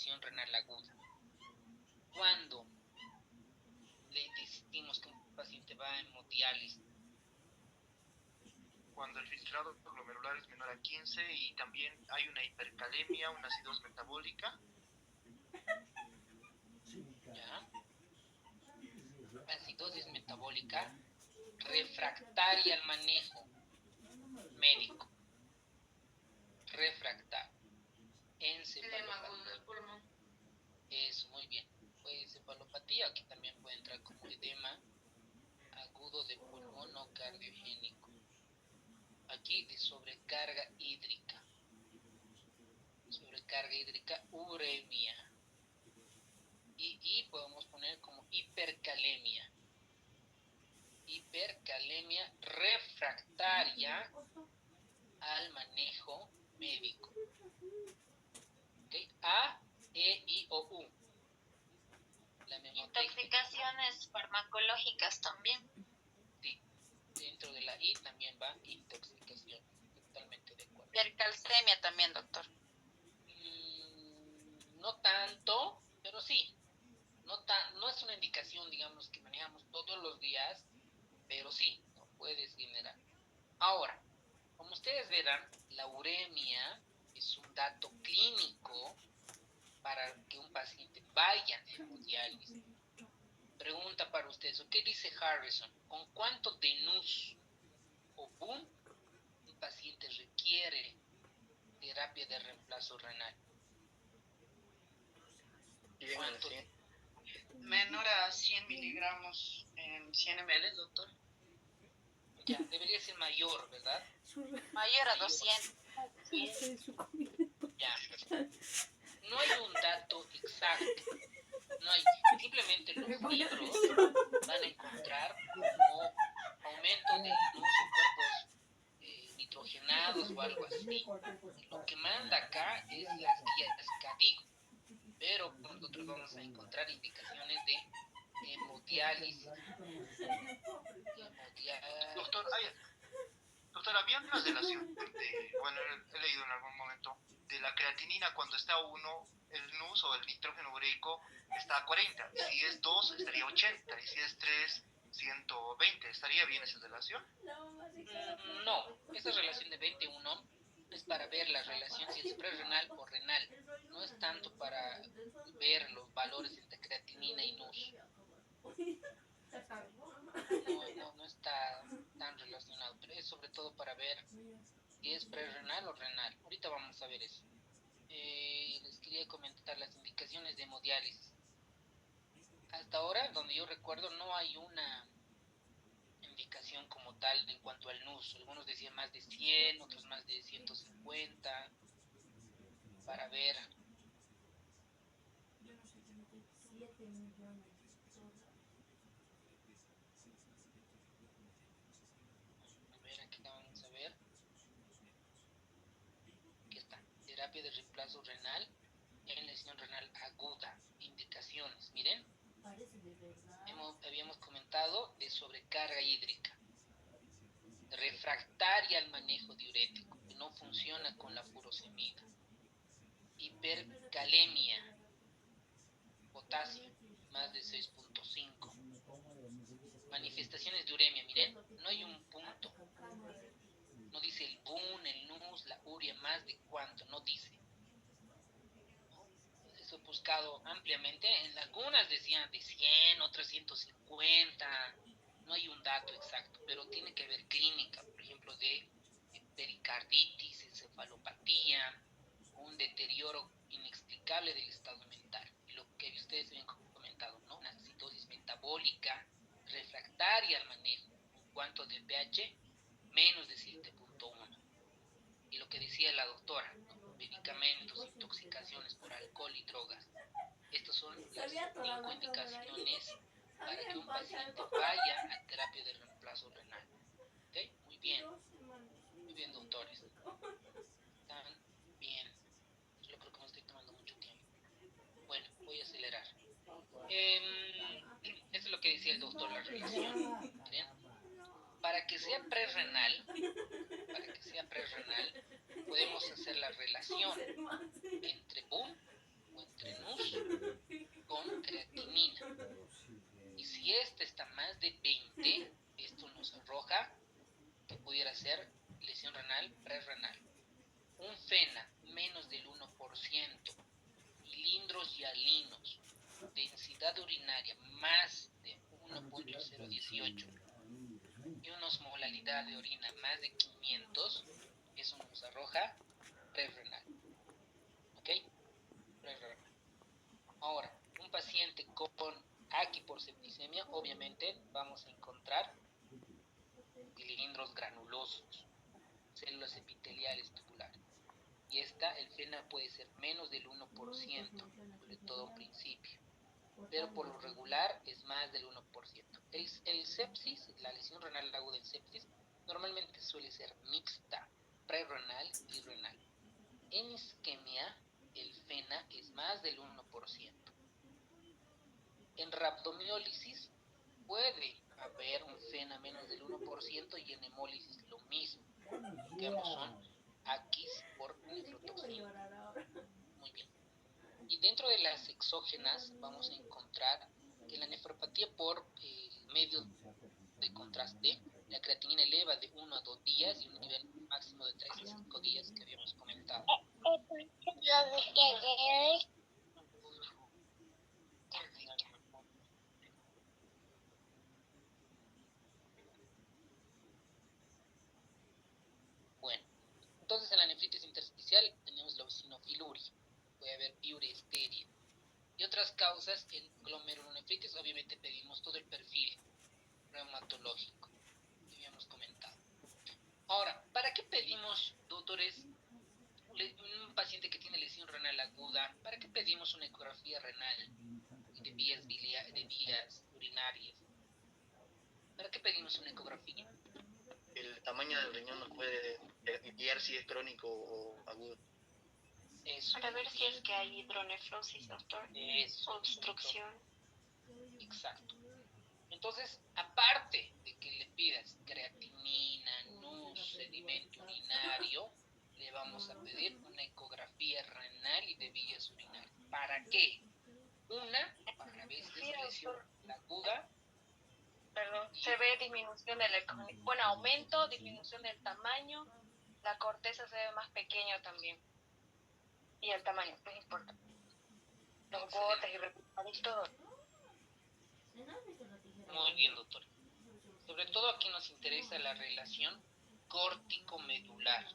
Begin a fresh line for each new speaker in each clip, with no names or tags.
lesión renal aguda. ¿Cuándo le decimos que un paciente va a hemodiálisis?
Cuando el filtrado glomerular es menor a 15 y también hay una hipercalemia, una acidosis metabólica.
¿Ya? Acidosis metabólica refractaria al manejo médico. Refractario. Encefalopatía del pulmón. Eso, muy bien. Puede encefalopatía, aquí también puede entrar como edema agudo de pulmón no cardiogénico. Aquí de sobrecarga hídrica. Sobrecarga hídrica, uremia. Y podemos poner como hipercalemia. Hipercalemia refractaria al manejo médico. ¿Okay? A, E, I o U. La
intoxicaciones farmacológicas también.
Sí, dentro de la I también va intoxicación. Totalmente de acuerdo.
Hipercalcemia también, doctor.
No tanto, pero sí. No es una indicación, digamos, que manejamos todos los días, pero sí, no puedes generar. Ahora, como ustedes verán, la uremia es un dato clínico para que un paciente vaya a hemodiálisis. Pregunta para ustedes, ¿qué dice Harrison? ¿Con cuánto de NUS o BUN un paciente requiere terapia de reemplazo renal? ¿Cuánto?
Menor a 100 miligramos en 100 ml, doctor.
Ya, debería ser mayor, ¿verdad?
Mayor a 200.
Ya. No hay un dato exacto. No hay. Simplemente los libros van a encontrar como aumento de NUS o cuerpos nitrogenados o algo así. Lo que manda acá es las guías CADIG. Pero nosotros vamos a encontrar indicaciones de hemodiálisis.
Doctor, había una relación bueno, he leído en algún momento, de la creatinina cuando está 1, el NUS o el nitrógeno ureico está a 40, y si es 2 estaría 80, y si es 3, 120. ¿Estaría bien esa relación?
No, esa relación de 21 es para ver la relación si es prerrenal o renal. No es tanto para ver los valores entre creatinina y NUS. No está tan relacionado, pero es sobre todo para ver si es prerrenal o renal. Ahorita vamos a ver eso. Les quería comentar las indicaciones de hemodiálisis. Hasta ahora, donde yo recuerdo, no hay una indicación como tal en cuanto al NUS. Algunos decían más de 100, otros más de 150, para ver. A ver, aquí vamos a ver. Aquí está. Terapia de reemplazo renal en lesión renal aguda. Indicaciones, miren. Habíamos comentado de sobrecarga hídrica. Refractaria al manejo diurético, que no funciona con la furosemida. Hipercalemia, potasio, más de 6.5. Manifestaciones de uremia, miren, no hay un punto. No dice el BUN, el NUS, la urea, más de cuánto, no dice. Eso he buscado ampliamente. En algunas decían de 100, otras 150. No hay un dato exacto, pero tiene que haber clínica, por ejemplo, de pericarditis, encefalopatía, un deterioro inexplicable del estado mental. Y lo que ustedes habían comentado, ¿no? Una acidosis metabólica refractaria al manejo, en cuanto de pH menos de 7.1. Y lo que decía la doctora, ¿no? Medicamentos, intoxicaciones por alcohol y drogas. Estas son las 5 indicaciones para que un paciente vaya a terapia de reemplazo renal. ¿Ok? Muy bien, doctores. Están bien. Yo creo que me estoy tomando mucho tiempo. Bueno, voy a acelerar. Eso es lo que decía el doctor, la relación. ¿Bien? Para que sea prerrenal, podemos hacer la relación entre BUN o entre esta está más de 20, esto nos arroja que pudiera ser lesión renal prerrenal. Un FENA menos del 1%, cilindros hialinos, densidad urinaria más de 1.018 y una osmolalidad de orina más de 500, eso nos arroja prerrenal. ¿Ok? Prerrenal. Ahora, un paciente con aquí por septicemia, obviamente vamos a encontrar cilindros granulosos, células epiteliales tubulares. Y el FENA puede ser menos del 1%, sobre todo en principio, pero por lo regular es más del 1%. El sepsis, la lesión renal aguda en sepsis, normalmente suele ser mixta, prerrenal y renal. En isquemia, el FENA es más del 1%. En rhabdomiólisis puede haber un FENA menos del 1% y en hemólisis lo mismo, que ambos son aquis por nefrotoxina. Muy bien. Y dentro de las exógenas vamos a encontrar que la nefropatía por medio de contraste, la creatinina eleva de 1 a 2 días y un nivel máximo de 3 a 5 días que habíamos comentado. Bueno, entonces en la nefritis intersticial tenemos la eosinofiluria, puede haber piuria estéril. Y otras causas en glomerulonefritis, obviamente pedimos todo el perfil reumatológico que habíamos comentado. Ahora, ¿para qué pedimos, doctores, un paciente que tiene lesión renal aguda, ¿para qué pedimos una ecografía renal de vías urinarias? ¿Para qué pedimos una ecografía?
El tamaño del riñón nos puede guiar si es crónico o agudo.
Eso.
Para ver si es que hay hidronefrosis, doctor.
Eso.
Obstrucción.
Exacto. Entonces, aparte de que le pidas creatinina, NUS, sedimento urinario, le vamos a pedir una ecografía renal y de vías urinarias. ¿Para qué? Una, para ver si es lesión aguda.
Perdón, se ve disminución del aumento, disminución del tamaño, la corteza se ve más pequeña también. Y el tamaño, es importante. Los botes y todo.
Muy bien, doctor. Sobre todo aquí nos interesa la relación córtico-medular.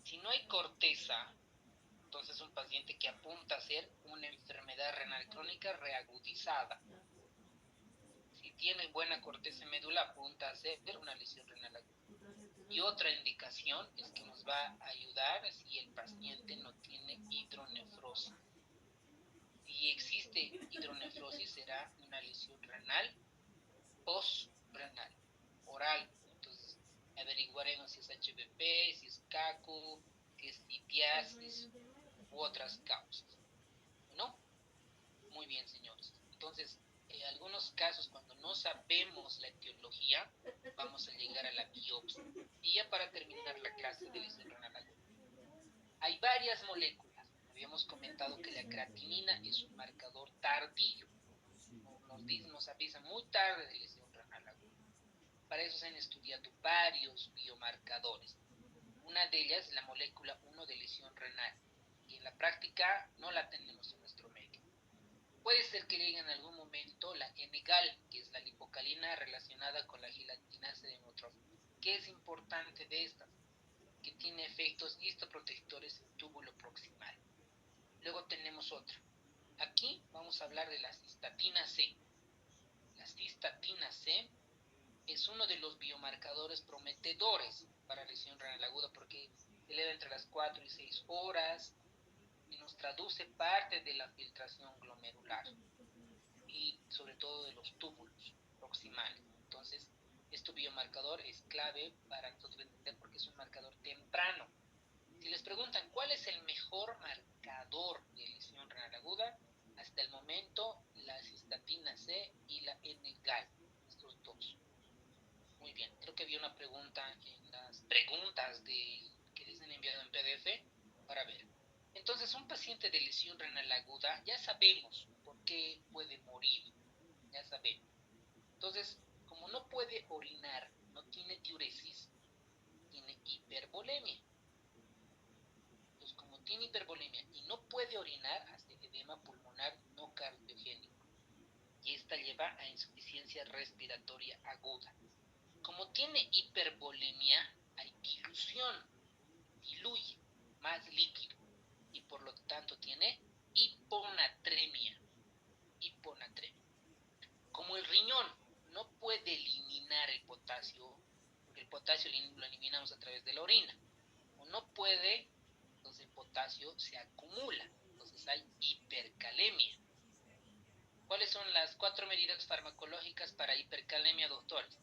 Si no hay corteza, entonces un paciente que apunta a ser una enfermedad renal crónica reagudizada. Si tiene buena corteza medular, apunta a ser una lesión renal aguda. Y otra indicación es que nos va a ayudar si el paciente no tiene hidronefrosis. Si existe hidronefrosis, será una lesión renal postrenal, oral. Entonces, averiguaremos si es HBP, si es CACO, si es litiasis u otras causas. ¿No? Muy bien, señores. Entonces, en algunos casos, cuando no sabemos la etiología, vamos a llegar a la biopsia. Y ya para terminar la clase de lesión renal aguda. Hay varias moléculas. Habíamos comentado que la creatinina es un marcador tardío. Nos avisa muy tarde de lesión renal aguda. Para eso se han estudiado varios biomarcadores. Una de ellas es la molécula 1 de lesión renal, y en la práctica no la tenemos en nuestro medio. Puede ser que llegue en algún momento la N-gal, que es la lipocalina relacionada con la gelatinasa de hemotrófica. ¿Qué es importante de estas? Que tiene efectos histoprotectores en túbulo proximal. Luego tenemos otra. Aquí vamos a hablar de la cistatina C. La cistatina C es uno de los biomarcadores prometedores para lesión renal aguda porque se eleva entre las 4 y 6 horas y nos traduce parte de la filtración glomerular y sobre todo de los túbulos proximales. Entonces, este biomarcador es clave para nosotros entender porque es un marcador temprano. Si les preguntan cuál es el mejor marcador de lesión renal aguda, hasta el momento la cistatina C y la N-gal, estos dos. Muy bien, creo que había una pregunta en las preguntas que les han enviado en PDF para ver. Entonces, un paciente de lesión renal aguda, ya sabemos por qué puede morir. ya sabemos. Entonces, como no puede orinar, no tiene diuresis, tiene hipervolemia. Entonces, como tiene hipervolemia y no puede orinar, hace edema pulmonar no cardiogénico. Y esta lleva a insuficiencia respiratoria aguda. Como tiene hipervolemia, hay dilución, diluye más líquido y por lo tanto tiene hiponatremia. Como el riñón no puede eliminar el potasio, porque el potasio lo eliminamos a través de la orina, o no puede, entonces el potasio se acumula, entonces hay hipercalemia. ¿Cuáles son las 4 medidas farmacológicas para hipercalemia, doctores?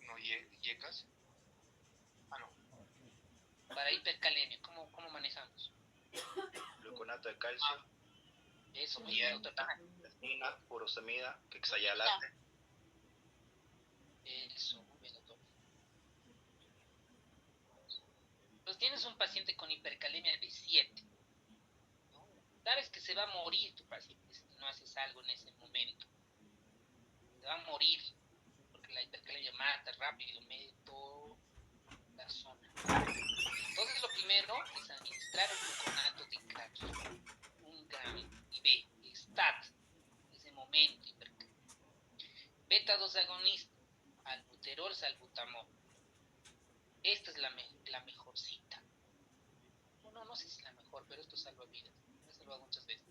No, yecas. Ah, no.
Para hipercalemia, ¿cómo manejamos?
Gluconato de calcio,
Eso mismo, doctor.
aspirina, furosemida, quexayalate.
Eso, muy bien, doctor. Pues tienes un paciente con hipercalemia de 7. ¿No? Sabes que se va a morir tu paciente si no haces algo en ese momento. Se va a morir, porque la hipercalemia mata rápido, meto la zona. Entonces lo primero es administrar el gluconato de calcio, 1 gramo, y B, STAT, en ese momento hipercalemia. Beta 2 agonista, albuterol, salbutamol. Esta es la mejor cita. No sé si es la mejor, pero esto salva vidas. Me ha salvado muchas veces.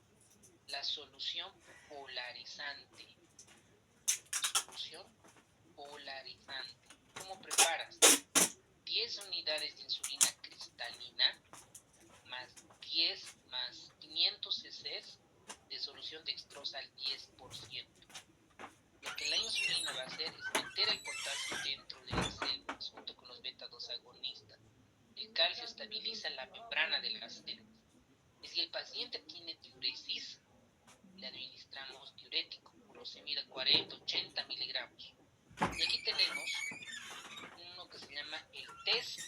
La solución polarizante. Solución polarizante. ¿Cómo preparas? 10 unidades de insulina cristalina más 10 más 500 cc de solución dextrosa al 10%. Lo que la insulina va a hacer es meter el potasio dentro de las células junto con los beta-2 agonistas. El calcio estabiliza la membrana de las células. Y si el paciente tiene diuresis, le administramos diurético, furosemida 40, 80 miligramos. Y aquí tenemos uno que se llama el test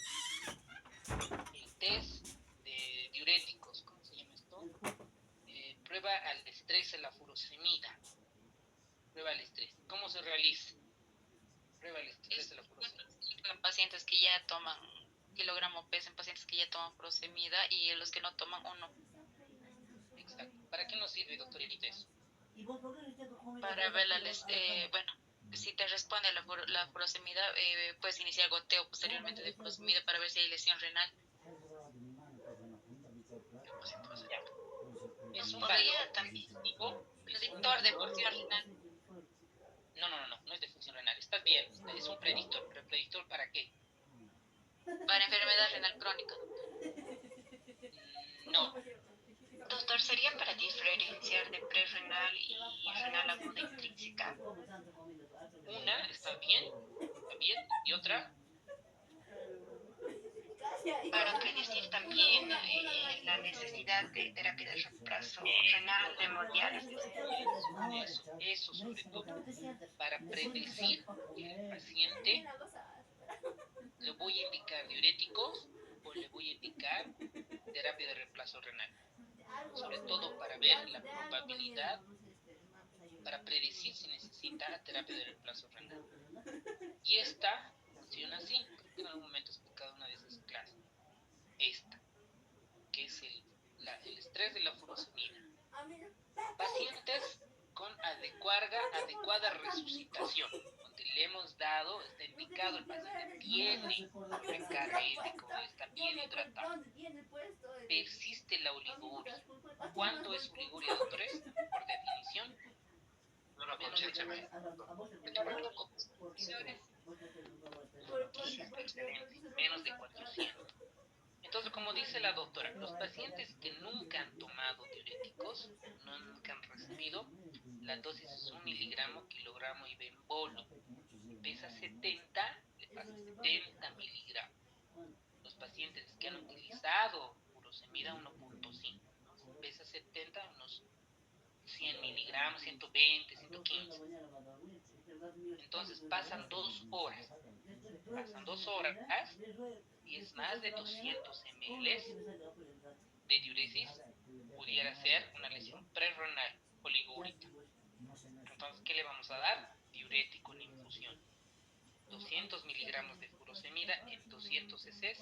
de diuréticos. ¿Cómo se llama esto? Prueba al estrés en la furosemida. Prueba al estrés. ¿Cómo se realiza? Prueba al estrés en la furosemida.
En pacientes que ya toman kilogramo peso, en pacientes que ya toman furosemida y en los que no toman uno.
Exacto. ¿Para qué nos sirve, doctor eso?
Para ver bueno, si te responde la furosemida, puedes iniciar goteo posteriormente de furosemida para ver si hay lesión renal.
Es un
Podría también predictor de función renal.
No es de función renal. Estás bien, es un predictor. ¿Pero predictor para qué?
Para enfermedad renal crónica.
No.
Doctor, ¿sería para diferenciar de prerrenal y renal aguda intrínseca?
Una está bien, y otra.
Para predecir también la necesidad de terapia de reemplazo renal, de hemodiálisis.
Eso sobre todo. Para predecir que el paciente le voy a indicar diuréticos o le voy a indicar terapia de reemplazo renal. Sobre todo para ver la probabilidad, para predecir si necesita terapia de reemplazo renal. Y esta funciona así, creo que en algún momento he explicado una de esas clases. Esta, que es el estrés de la furosemida. Pacientes con adecuada resucitación, donde le hemos dado, está indicado, el paciente tiene recarrético, está bien hidratado. Persiste la oliguria. ¿Cuánto es oliguria, doctores? Por definición.
No la conciencia,
Excelente, menos de 400. Entonces, como dice la doctora, los pacientes que nunca han tomado diuréticos, nunca han recibido, la dosis es 1 miligramo kilogramo y bembolo. Pesa 70, le pasa 70 miligramos. Los pacientes que han utilizado furosemida 1.5, ¿no? Pesa 70, unos 100 miligramos, 120, 115. Entonces pasan 2 horas. Y es más de 200 ml de diuresis pudiera ser una lesión prerrenal oligúrica. Entonces, ¿qué le vamos a dar? Diurético en infusión. 200 miligramos de furosemida en 200 cc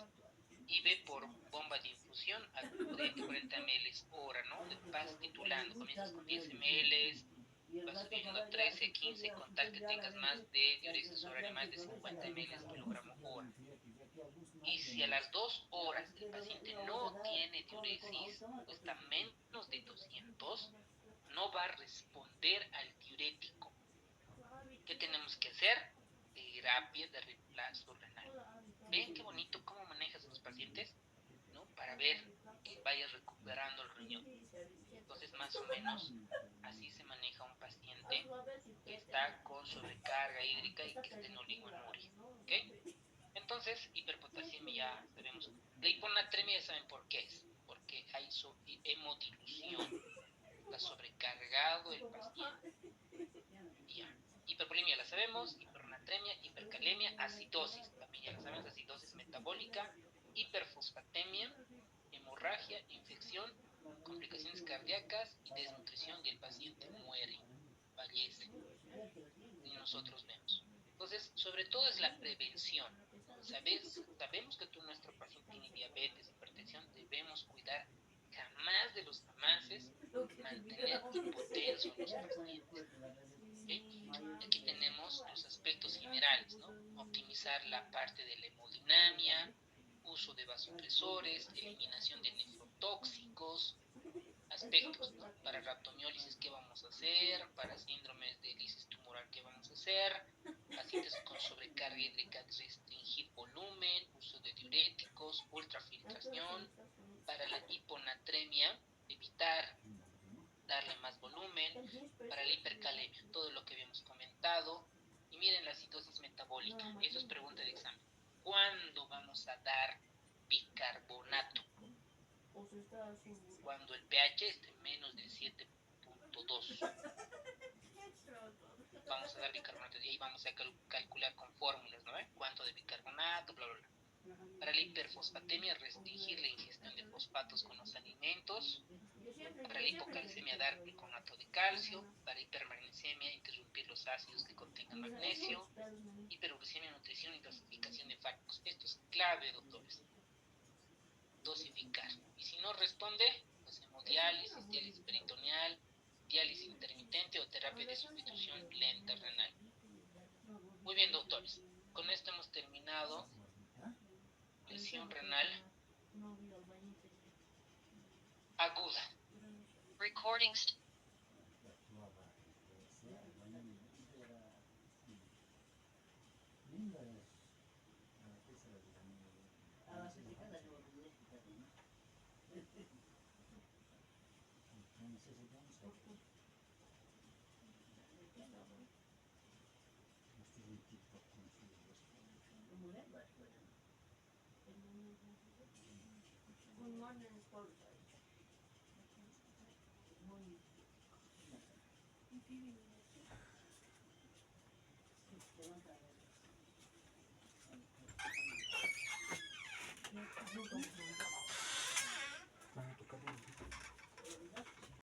IV por bomba de infusión a 40 ml hora, ¿no? Vas titulando, comienzas con 10 ml, vas subiendo a 13, 15, con tal que tengas más de diuresis horaria, más de 50 ml kilogramo hora. Y si a las 2 horas el paciente no tiene diuresis, o está menos de 200, no va a responder al diurético. ¿Qué tenemos que hacer? Terapia de reemplazo renal. ¿Ven qué bonito cómo manejas a los pacientes? ¿No? Para ver que vayas recuperando el riñón. Entonces, más o menos, así se maneja un paciente que está con sobrecarga hídrica y que esté en oligonuria. ¿Ok? Entonces, hiperpotasemia ya sabemos. La hiponatremia ya saben por qué es. Porque hay hemodilución. Está sobrecargado el paciente. Ya. Hipervolemia la sabemos, hipernatremia, hipercalemia, acidosis, también ya la sabemos, acidosis metabólica, hiperfosfatemia, hemorragia, infección, complicaciones cardíacas y desnutrición, y el paciente muere, fallece, y nosotros vemos. Entonces, sobre todo es la prevención. Sabemos que nuestro paciente tiene diabetes, hipertensión, debemos cuidar jamás de los jamases, mantener hipotenso a los pacientes. ¿Okay? Aquí tenemos los aspectos generales, ¿no? Optimizar la parte de la hemodinamia, uso de vasopresores, eliminación de nefrotóxicos, aspectos, ¿no? Para rhabdomiólisis, ¿qué vamos a hacer? Para síndromes de lisis tumoral, ¿qué vamos a hacer? Pacientes con sobrecarga hídrica, restringir volumen, uso de diuréticos, ultrafiltración. Para la hiponatremia, evitar darle más volumen. Para la hipercalemia, todo lo que habíamos comentado. Y miren la citosis metabólica, eso es pregunta de examen. ¿Cuándo vamos a dar bicarbonato? Cuando el pH esté menos del 7.2. Vamos a dar bicarbonato y ahí vamos a calcular con fórmulas, ¿no? ¿Cuánto de bicarbonato? Bla, bla, bla. Para la hiperfosfatemia, restringir la ingestión de fosfatos con los alimentos. Para la hipocalcemia, dar bicarbonato de calcio. Para hipermagnesemia, interrumpir los ácidos que contengan magnesio. Hiperuricemia, nutrición y dosificación de fármacos. Esto es clave, doctores. Dosificar. Y si no responde, pues hemodiálisis, diálisis peritoneal, diálisis intermitente o terapia de sustitución lenta renal. Muy bien, doctores. Con esto hemos terminado lesión renal aguda.
Recording
Muy